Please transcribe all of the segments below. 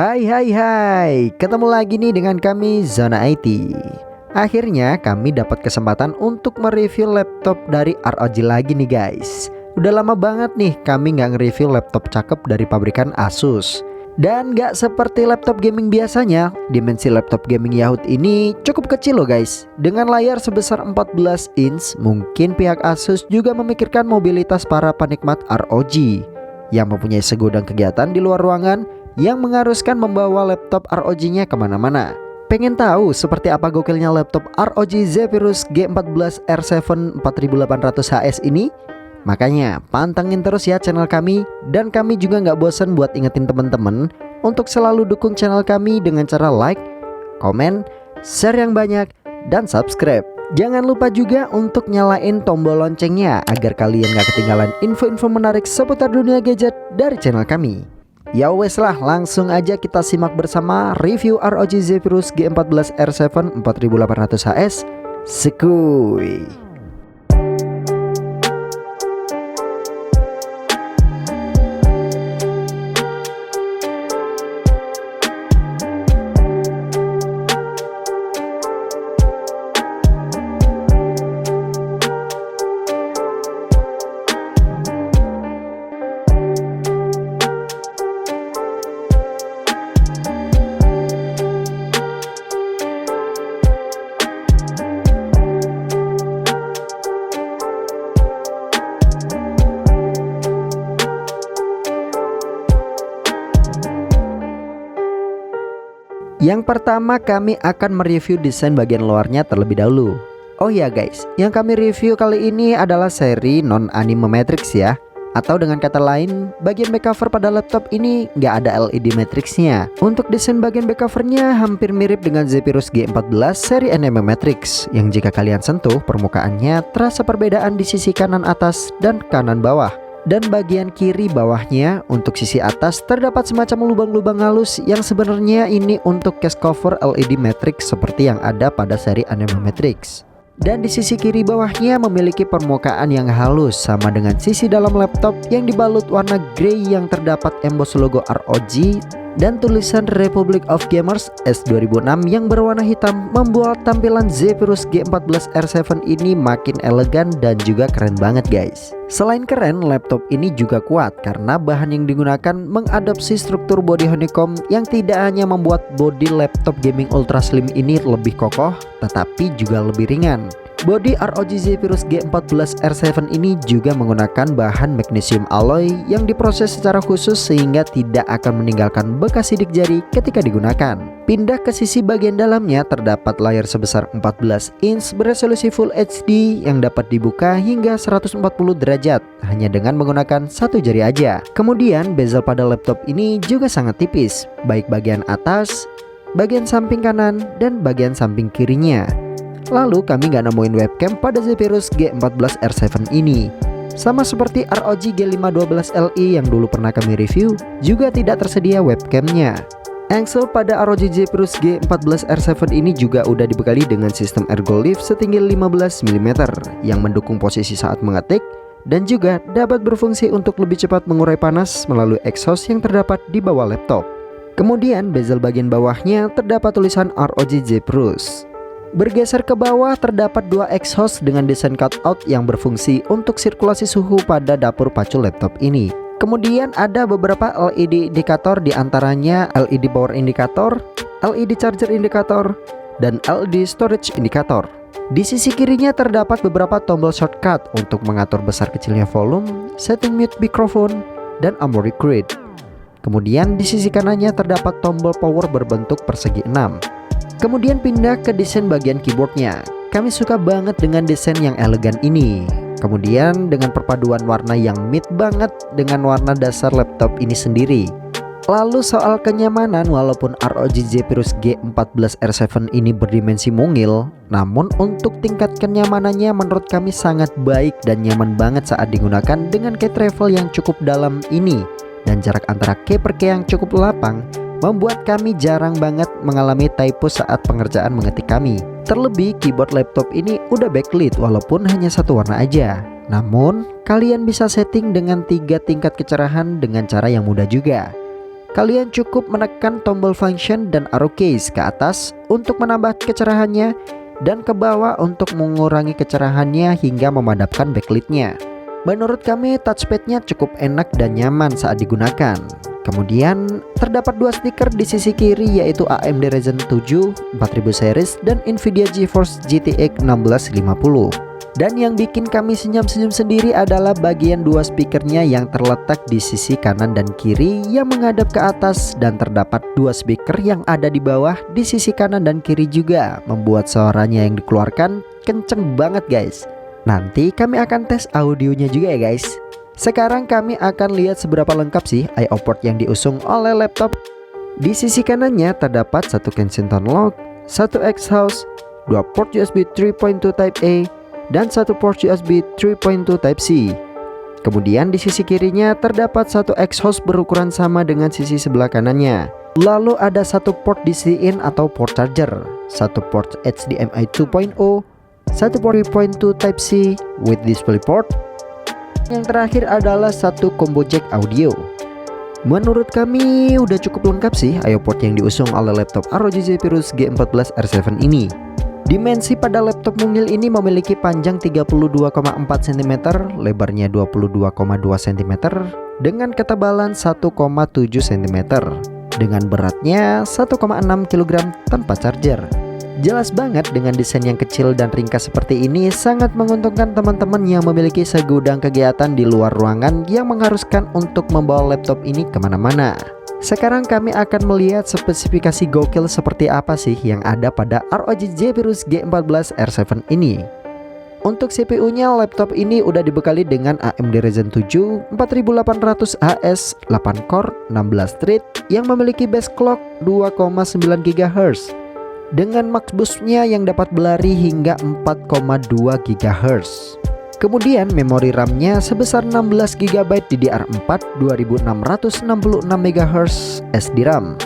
Hai hai hai, ketemu lagi nih dengan kami Zona IT. Akhirnya kami dapat kesempatan untuk mereview laptop dari ROG lagi nih guys. Udah lama banget nih kami nggak nge-review laptop cakep dari pabrikan Asus. Dan nggak seperti laptop gaming biasanya, dimensi laptop gaming Yahoo ini cukup kecil loh guys. Dengan layar sebesar 14 inch, mungkin pihak Asus juga memikirkan mobilitas para penikmat ROG yang mempunyai segudang kegiatan di luar ruangan yang mengharuskan membawa laptop ROG-nya kemana-mana. Pengen tahu seperti apa gokilnya laptop ROG Zephyrus G14 R7 4800HS ini? Makanya pantengin terus ya channel kami, dan kami juga nggak bosan buat ingetin teman-teman untuk selalu dukung channel kami dengan cara like, komen, share yang banyak, dan subscribe. Jangan lupa juga untuk nyalain tombol loncengnya agar kalian gak ketinggalan info-info menarik seputar dunia gadget dari channel kami. Ya wes lah, langsung aja kita simak bersama review ROG Zephyrus G14 R7 4800HS. Sekuy. Yang pertama kami akan mereview desain bagian luarnya terlebih dahulu. Oh ya guys, yang kami review kali ini adalah seri non-anime matrix ya. Atau dengan kata lain, bagian back cover pada laptop ini nggak ada LED matrixnya. Untuk desain bagian back covernya hampir mirip dengan Zephyrus G14 seri anime matrix, yang jika kalian sentuh permukaannya terasa perbedaan di sisi kanan atas dan kanan bawah. Dan bagian kiri bawahnya untuk sisi atas terdapat semacam lubang-lubang halus yang sebenarnya ini untuk case cover LED matrix seperti yang ada pada seri anime matrix. Dan di sisi kiri bawahnya memiliki permukaan yang halus sama dengan sisi dalam laptop yang dibalut warna grey yang terdapat emboss logo ROG dan tulisan Republic of Gamers S2006 yang berwarna hitam membuat tampilan Zephyrus G14 R7 ini makin elegan dan juga keren banget guys. Selain keren, laptop ini juga kuat karena bahan yang digunakan mengadopsi struktur body honeycomb yang tidak hanya membuat body laptop gaming ultra slim ini lebih kokoh, tetapi juga lebih ringan. Bodi ROG Zephyrus G14 R7 ini juga menggunakan bahan magnesium alloy yang diproses secara khusus sehingga tidak akan meninggalkan bekas sidik jari ketika digunakan. Pindah ke sisi bagian dalamnya terdapat layar sebesar 14 inch beresolusi Full HD yang dapat dibuka hingga 140 derajat hanya dengan menggunakan satu jari aja. Kemudian bezel pada laptop ini juga sangat tipis, baik bagian atas, bagian samping kanan, dan bagian samping kirinya. Lalu kami nggak nemuin webcam pada Zephyrus G14 R7 ini. Sama seperti ROG G512 Li yang dulu pernah kami review, juga tidak tersedia webcamnya. Engsel pada ROG Zephyrus G14 R7 ini juga udah dibekali dengan sistem ergo lift setinggi 15 mm yang mendukung posisi saat mengetik dan juga dapat berfungsi untuk lebih cepat mengurai panas melalui exhaust yang terdapat di bawah laptop. Kemudian bezel bagian bawahnya terdapat tulisan ROG Zephyrus. Bergeser ke bawah terdapat dua exhaust dengan desain cutout yang berfungsi untuk sirkulasi suhu pada dapur pacu laptop ini. Kemudian ada beberapa LED indikator, diantaranya LED power indicator, LED charger indicator, dan LED storage indicator. Di sisi kirinya terdapat beberapa tombol shortcut untuk mengatur besar kecilnya volume, setting mute microphone, dan memory grid. Kemudian di sisi kanannya terdapat tombol power berbentuk persegi 6. Kemudian pindah ke desain bagian keyboardnya. Kami suka banget dengan desain yang elegan ini. Kemudian dengan perpaduan warna yang mid banget dengan warna dasar laptop ini sendiri. Lalu soal kenyamanan, walaupun ROG Zephyrus G14 R7 ini berdimensi mungil, namun untuk tingkat kenyamanannya menurut kami sangat baik dan nyaman banget saat digunakan dengan key travel yang cukup dalam ini. Dan jarak antara key per key yang cukup lapang membuat kami jarang banget mengalami typo saat pengerjaan mengetik kami. Terlebih keyboard laptop ini udah backlit walaupun hanya satu warna aja. Namun kalian bisa setting dengan 3 tingkat kecerahan dengan cara yang mudah juga. kalian cukup menekan tombol function dan arrow keys ke atas untuk menambah kecerahannya dan ke bawah untuk mengurangi kecerahannya hingga memadamkan backlightnya. Menurut kami touchpadnya cukup enak dan nyaman saat digunakan. Kemudian terdapat dua stiker di sisi kiri, yaitu AMD Ryzen 7 4000 series dan Nvidia GeForce GTX 1650. Dan yang bikin kami senyum-senyum sendiri adalah bagian dua speakernya yang terletak di sisi kanan dan kiri yang menghadap ke atas, dan terdapat dua speaker yang ada di bawah di sisi kanan dan kiri juga, membuat suaranya yang dikeluarkan kenceng banget guys. Nanti kami akan tes audionya juga ya guys. Sekarang kami akan lihat seberapa lengkap sih I/O port yang diusung oleh laptop. Di sisi kanannya terdapat satu Kensington lock, satu exhaust, dua port USB 3.2 Type A, dan satu port USB 3.2 Type C. Kemudian di sisi kirinya terdapat satu exhaust berukuran sama dengan sisi sebelah kanannya. Lalu ada satu port DC-in atau port charger, satu port HDMI 2.0, satu port 3.2 Type C with DisplayPort. Yang terakhir adalah satu combo jack audio. Menurut kami udah cukup lengkap sih I/O port yang diusung oleh laptop ROG Zephyrus G14 R7 ini. Dimensi pada laptop mungil ini memiliki panjang 32,4 cm, lebarnya 22,2 cm, dengan ketebalan 1,7 cm, dengan beratnya 1,6 kg tanpa charger. Jelas banget dengan desain yang kecil dan ringkas seperti ini sangat menguntungkan teman-teman yang memiliki segudang kegiatan di luar ruangan yang mengharuskan untuk membawa laptop ini kemana-mana. Sekarang kami akan melihat spesifikasi gokil seperti apa sih yang ada pada ROG Zephyrus G14 R7 ini. Untuk CPU-nya, laptop ini udah dibekali dengan AMD Ryzen 7 4800HS 8 core 16 thread yang memiliki base clock 2,9 GHz dengan max boost-nya yang dapat berlari hingga 4,2 GHz. Kemudian memori RAM-nya sebesar 16 GB DDR4 2666 MHz SDRAM.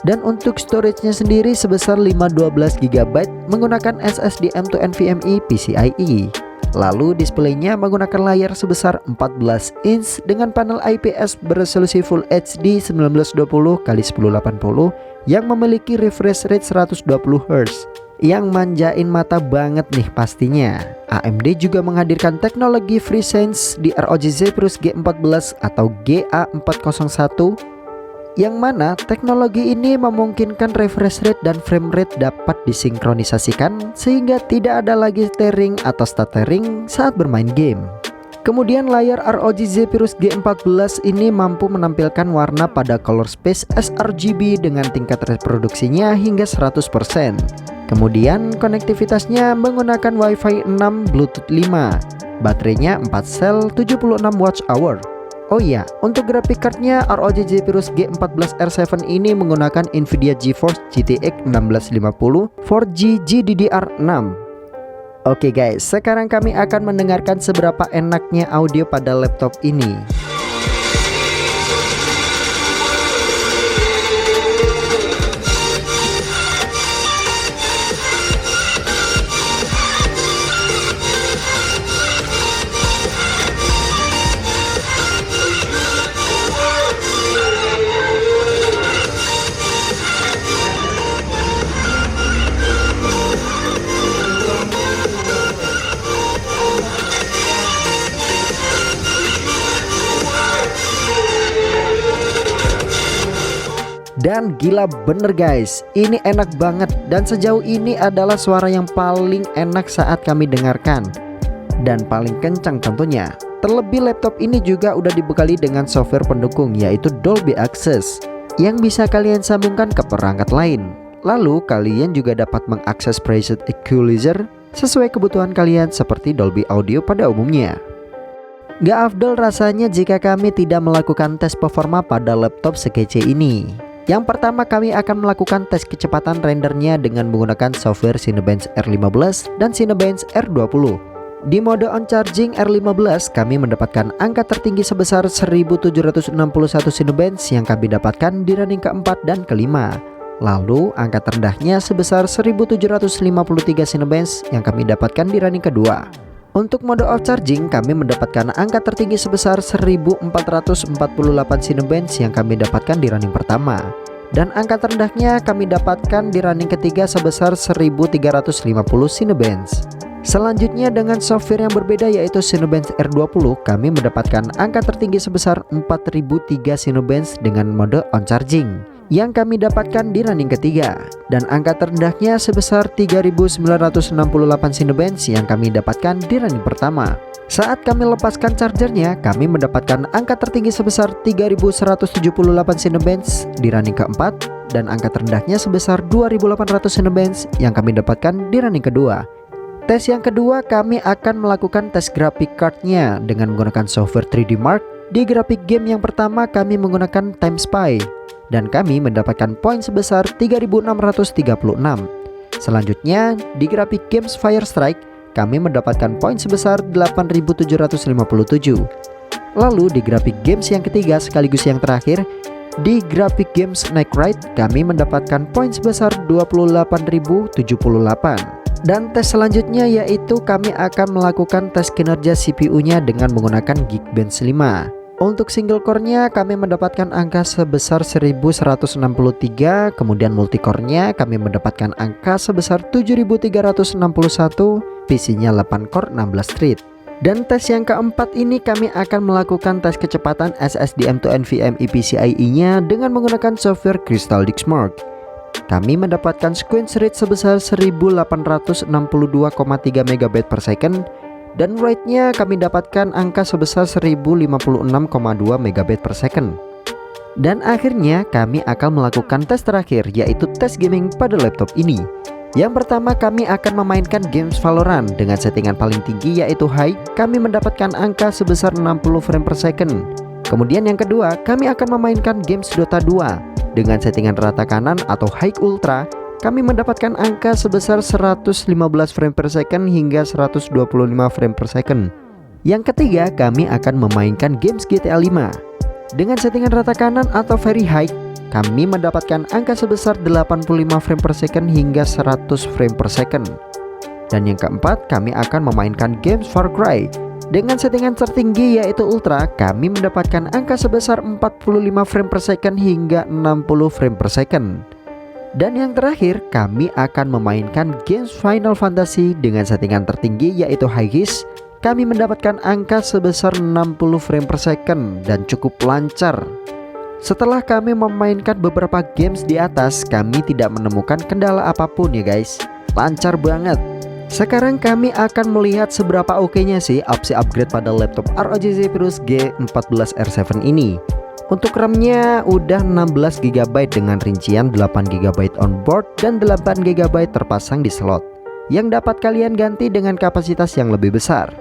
Dan untuk storage-nya sendiri sebesar 512 GB menggunakan SSD M.2 NVMe PCIe. Lalu displaynya menggunakan layar sebesar 14 inch dengan panel IPS beresolusi Full HD 1920x1080 yang memiliki refresh rate 120Hz yang manjain mata banget nih pastinya. AMD juga menghadirkan teknologi FreeSense di ROG Zephyrus G14 atau GA401, yang mana teknologi ini memungkinkan refresh rate dan frame rate dapat disinkronisasikan sehingga tidak ada lagi tearing atau stuttering saat bermain game. Kemudian layar ROG Zephyrus G14 ini mampu menampilkan warna pada color space sRGB dengan tingkat reproduksinya hingga 100%. Kemudian konektivitasnya menggunakan Wi-Fi 6 Bluetooth 5. Baterainya 4 sel 76 Wh. Oh iya, untuk graphic cardnya ROG Zephyrus G14 R7 ini menggunakan Nvidia GeForce GTX 1650 4G GDDR6. Oke guys, sekarang kami akan mendengarkan seberapa enaknya audio pada laptop ini. Dan gila bener guys, ini enak banget dan sejauh ini adalah suara yang paling enak saat kami dengarkan dan paling kencang tentunya. Terlebih laptop ini juga udah dibekali dengan software pendukung yaitu Dolby Access yang bisa kalian sambungkan ke perangkat lain. Lalu kalian juga dapat mengakses preset equalizer sesuai kebutuhan kalian seperti Dolby Audio pada umumnya. Gak afdol rasanya jika kami tidak melakukan tes performa pada laptop sekece ini. Yang pertama, kami akan melakukan tes kecepatan rendernya dengan menggunakan software Cinebench R15 dan Cinebench R20. Di mode on charging R15 kami mendapatkan angka tertinggi sebesar 1761 Cinebench yang kami dapatkan di running keempat dan kelima. Lalu angka terendahnya sebesar 1753 Cinebench yang kami dapatkan di running kedua. Untuk mode off charging, kami mendapatkan angka tertinggi sebesar 1448 Cinebench yang kami dapatkan di running pertama. Dan angka terendahnya kami dapatkan di running ketiga sebesar 1350 Cinebench. Selanjutnya dengan software yang berbeda yaitu Cinebench R20, kami mendapatkan angka tertinggi sebesar 4003 Cinebench dengan mode on charging yang kami dapatkan di running ketiga, dan angka terendahnya sebesar 3968 Cinebench yang kami dapatkan di running pertama. Saat kami lepaskan chargernya, kami mendapatkan angka tertinggi sebesar 3178 Cinebench di running keempat, dan angka terendahnya sebesar 2800 Cinebench yang kami dapatkan di running kedua. Tes yang kedua, kami akan melakukan tes grafik cardnya dengan menggunakan software 3D Mark. Di grafik game yang pertama kami menggunakan Time Spy dan kami mendapatkan poin sebesar 3636. Selanjutnya di grafik games Fire Strike kami mendapatkan poin sebesar 8757. Lalu di grafik games yang ketiga sekaligus yang terakhir, di grafik games Night Ride kami mendapatkan poin sebesar 28078. Dan tes selanjutnya yaitu kami akan melakukan tes kinerja CPU-nya dengan menggunakan Geekbench 5. Untuk single core-nya kami mendapatkan angka sebesar 1163, kemudian multicore-nya kami mendapatkan angka sebesar 7361, PC-nya 8 core 16 thread. Dan tes yang keempat ini kami akan melakukan tes kecepatan SSD M2 NVMe PCIe-nya dengan menggunakan software Crystal Dixmark. Kami mendapatkan sequence rate sebesar 1862,3 MB per second, dan write-nya kami dapatkan angka sebesar 1056,2 MB per second. Dan akhirnya kami akan melakukan tes terakhir yaitu tes gaming pada laptop ini. Yang pertama kami akan memainkan games Valorant dengan settingan paling tinggi yaitu high, kami mendapatkan angka sebesar 60 frame per second. Kemudian yang kedua kami akan memainkan games Dota 2 dengan settingan rata kanan atau high ultra, kami mendapatkan angka sebesar 115 frame per second hingga 125 frame per second. Yang ketiga kami akan memainkan games GTA 5 dengan settingan rata kanan atau very high, kami mendapatkan angka sebesar 85 frame per second hingga 100 frame per second. Dan yang keempat kami akan memainkan games Far Cry dengan settingan tertinggi yaitu ultra, kami mendapatkan angka sebesar 45 frame per second hingga 60 frame per second. Dan yang terakhir kami akan memainkan games Final Fantasy dengan settingan tertinggi yaitu high res, kami mendapatkan angka sebesar 60 frame per second dan cukup lancar. Setelah kami memainkan beberapa games di atas, kami tidak menemukan kendala apapun ya guys, lancar banget. Sekarang kami akan melihat seberapa oke-nya sih opsi upgrade pada laptop ROG Zephyrus G14R7 ini. Untuk RAM-nya udah 16GB dengan rincian 8GB onboard dan 8GB terpasang di slot yang dapat kalian ganti dengan kapasitas yang lebih besar.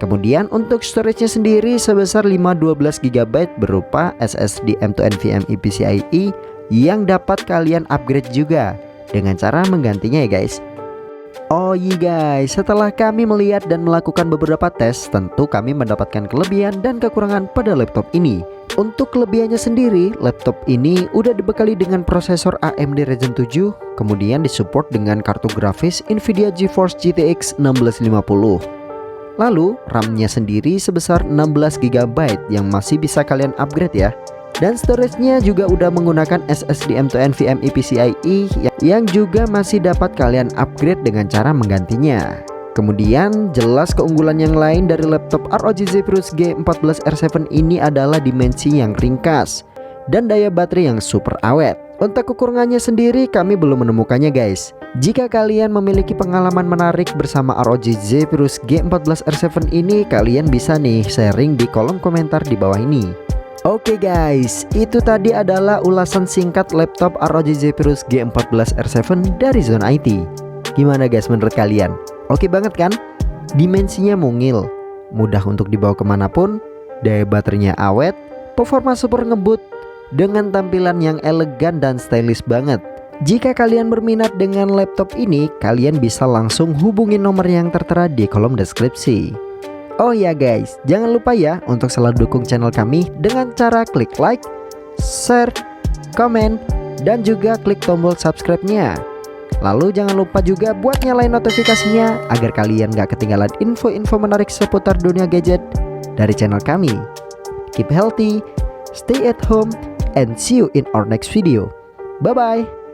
Kemudian untuk storage-nya sendiri sebesar 512GB berupa SSD M2 NVMe PCIe yang dapat kalian upgrade juga dengan cara menggantinya ya guys. Oh iya guys, setelah kami melihat dan melakukan beberapa tes, tentu kami mendapatkan kelebihan dan kekurangan pada laptop ini. Untuk kelebihannya sendiri, laptop ini udah dibekali dengan prosesor AMD Ryzen 7, kemudian disupport dengan kartu grafis Nvidia GeForce GTX 1650. Lalu RAM-nya sendiri sebesar 16GB yang masih bisa kalian upgrade ya. Dan storage-nya juga udah menggunakan SSD M2 NVMe PCIe yang juga masih dapat kalian upgrade dengan cara menggantinya. Kemudian jelas keunggulan yang lain dari laptop ROG Zephyrus G14R7 ini adalah dimensi yang ringkas dan daya baterai yang super awet. Untuk kekurangannya sendiri kami belum menemukannya guys. Jika kalian memiliki pengalaman menarik bersama ROG Zephyrus G14R7 ini, kalian bisa nih sharing di kolom komentar di bawah ini. Oke guys, itu tadi adalah ulasan singkat laptop ROG Zephyrus G14R7 dari Zone IT. Gimana guys menurut kalian? Oke banget kan? Dimensinya mungil, mudah untuk dibawa kemanapun, daya baterainya awet, performa super ngebut, dengan tampilan yang elegan dan stylish banget. Jika kalian berminat dengan laptop ini, kalian bisa langsung hubungi nomor yang tertera di kolom deskripsi. Oh ya guys, jangan lupa ya untuk selalu dukung channel kami dengan cara klik like, share, komen, dan juga klik tombol subscribe-nya. Lalu jangan lupa juga buat nyalain notifikasinya agar kalian gak ketinggalan info-info menarik seputar dunia gadget dari channel kami. Keep healthy, stay at home, and see you in our next video. Bye-bye.